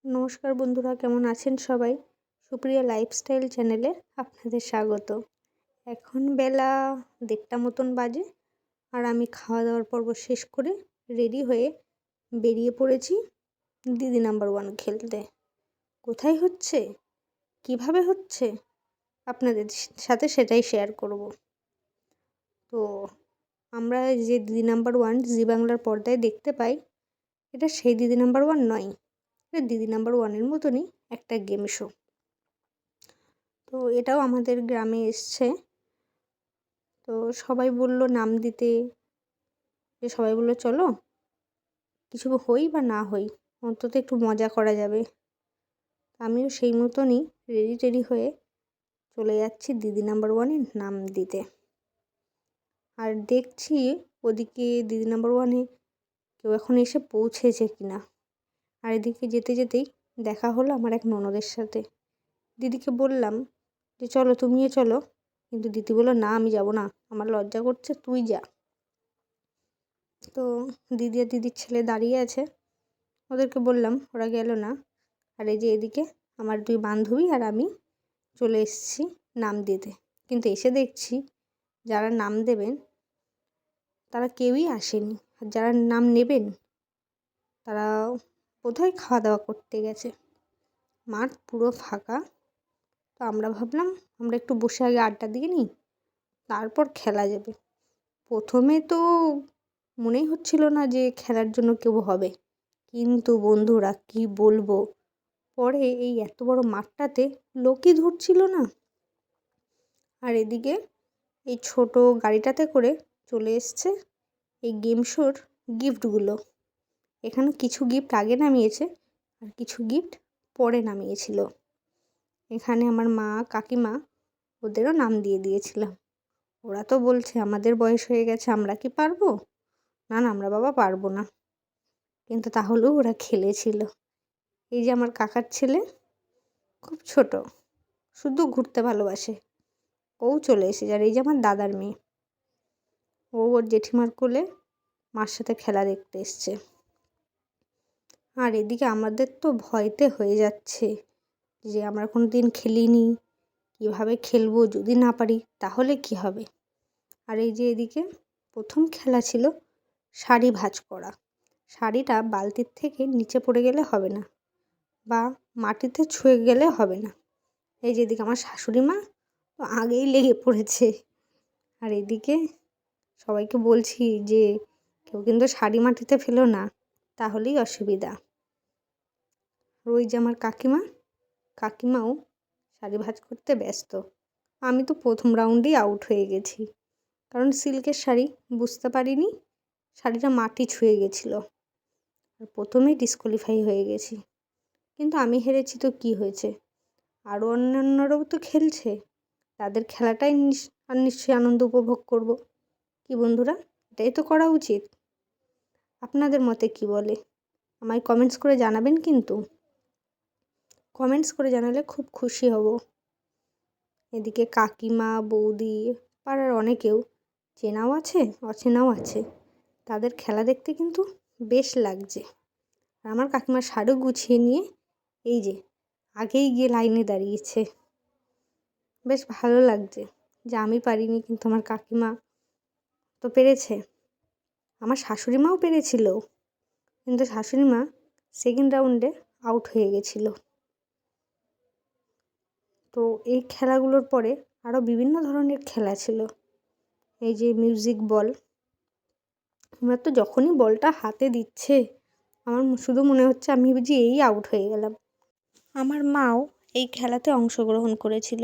নমস্কার বন্ধুরা, কেমন আছেন সবাই? সুপ্রিয়া লাইফস্টাইল চ্যানেলে আপনাদের স্বাগত। এখন বেলা 1:30 মতন বাজে, আর আমি খাওয়া দাওয়ার পর্ব শেষ করে রেডি হয়ে বেরিয়ে পড়েছি দিদি নাম্বার ওয়ান খেলতে। কোথায় হচ্ছে, কিভাবে হচ্ছে, আপনাদের সাথে সেটাই শেয়ার করব। তো আমরা যে দিদি নাম্বার ওয়ান জি বাংলার পর্দায় দেখতে পাই, এটা সেই দিদি নাম্বার ওয়ান নয়। দিদি নাম্বার ওয়ানের মতনই একটা গেম শো। তো এটাও আমাদের গ্রামে এসছে। তো সবাই বলল নাম দিতে, যে সবাই বললো চলো কিছু হই বা না হই, অন্তত একটু মজা করা যাবে। আমিও সেই মতনই রেডি হয়ে চলে যাচ্ছি দিদি নাম্বার ওয়ানের নাম দিতে। আর দেখছি ওদিকে দিদি নাম্বার ওয়ানে কেউ এখন এসে পৌঁছেছে কিনা। আর এদিকে যেতে যেতেই দেখা হলো আমার এক ননদের সাথে। দিদিকে বললাম যে চলো, তুমিও চলো, কিন্তু দিদি বললো না, আমি যাব না, আমার লজ্জা করছে, তুই যা। তো দিদি আর দিদির ছেলে দাঁড়িয়ে আছে, ওদেরকে বললাম, ওরা গেল না। আর এই যে এদিকে আমার দুই বান্ধবী আর আমি চলে এসেছি নাম দিতে। কিন্তু এসে দেখছি যারা নাম দেবেন তারা কেউই আসেনি, আর যারা নাম নেবেন তারা বোধহয় খাওয়া দাওয়া করতে গেছে। মাঠ পুরো ফাঁকা। তো আমরা ভাবলাম আমরা একটু বসে আগে আড্ডা দিয়ে নিই, তারপর খেলা যাবে। প্রথমে তো মনেই হচ্ছিল না যে খেলার জন্য কেউ হবে, কিন্তু বন্ধুরা কি বলবো, পরে এই এত বড় মাঠটাতে লোকই ধরছিল না। আর এদিকে এই ছোট গাড়িটাতে করে চলে এসছে এই গেম শোর গিফটগুলো। এখানে কিছু গিফট আগে নামিয়েছে আর কিছু গিফট পরে নামিয়েছিল। এখানে আমার মা কাকিমা ওদেরও নাম দিয়ে দিয়েছিলাম। ওরা তো বলছে আমাদের বয়স হয়ে গেছে, আমরা কি পারবো? না না, আমরা বাবা পারবো না। কিন্তু তাহলেও ওরা খেলেছিল। এই যে আমার কাকার ছেলে, খুব ছোট, শুধু ঘুরতে ভালোবাসে, ও চলে এসেছে। আর এই যে আমার দাদার মেয়ে, ও ওর জেঠিমার কোলে মার সাথে খেলা দেখতে এসছে। আর এদিকে আমাদের তো ভয়তে হয়ে যাচ্ছে যে আমরা কোনো দিন খেলিনি, কীভাবে খেলবো, যদি না পারি তাহলে কি হবে। আর এই যে এদিকে প্রথম খেলা ছিল শাড়ি ভাঁজ করা। শাড়িটা বালতির থেকে নিচে পড়ে গেলে হবে না, বা মাটিতে ছুঁয়ে গেলে হবে না। এই যে এদিকে আমার শাশুড়ি মা তো আগেই লেগে পড়েছে। আর এদিকে সবাইকে বলছি যে কেউ কিন্তু শাড়ি মাটিতে ফেলো না, তাহলেই অসুবিধা। ওই যে আমার কাকিমাও শাড়ি ভাঁজ করতে ব্যস্ত। আমি তো প্রথম রাউন্ডেই আউট হয়ে গেছি, কারণ সিল্কের শাড়ি বুঝতে পারিনি, শাড়িটা মাটি ছুঁয়ে গেছিলো, আর প্রথমেই ডিসকোয়ালিফাই হয়ে গেছি। কিন্তু আমি হেরেছি তো কী হয়েছে, আরও অন্যান্যরাও তো খেলছে, তাদের খেলাটাই নিশ্চয়ই আনন্দ উপভোগ করব। কি বন্ধুরা, এটাই তো করা উচিত। আপনাদের মতে কি বলে আমায় কমেন্টস করে জানাবেন, কিন্তু কমেন্টস করে জানালে খুব খুশি হব। এদিকে কাকিমা, বৌদি, পাড়ার অনেকেও, চেনাও আছে অচেনাও আছে, তাদের খেলা দেখতে কিন্তু বেশ লাগছে। আর আমার কাকিমা শাড়ি গুছিয়ে নিয়ে এই যে আগেই গিয়ে লাইনে দাঁড়িয়েছে। বেশ ভালো লাগছে যে আমি পারিনি, কিন্তু আমার কাকিমা তো পেরেছে। আমার শাশুড়ি মাও পেরেছিল, কিন্তু শাশুড়ি মা সেকেন্ড রাউন্ডে আউট হয়ে গেছিল। তো এই খেলাগুলোর পরে আরও বিভিন্ন ধরনের খেলা ছিল। এই যে মিউজিক বল, আমার তো যখনই বলটা হাতে দিচ্ছে আমার শুধু মনে হচ্ছে আমি বুঝি এই আউট হয়ে গেলাম। আমার মাও এই খেলাতে অংশগ্রহণ করেছিল।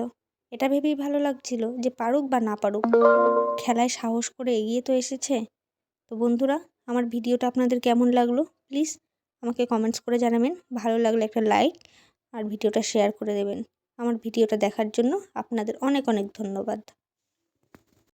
এটা ভেবেই ভালো লাগছিল যে পারুক বা না পারুক, খেলায় সাহস করে এগিয়ে তো এসেছে। তো বন্ধুরা, আমার ভিডিওটা আপনাদের কেমন লাগলো প্লিজ আমাকে কমেন্টস করে জানাবেন। ভালো লাগলে একটা লাইক আর ভিডিওটা শেয়ার করে দেবেন। আমার ভিডিওটা দেখার জন্য আপনাদের অনেক অনেক ধন্যবাদ।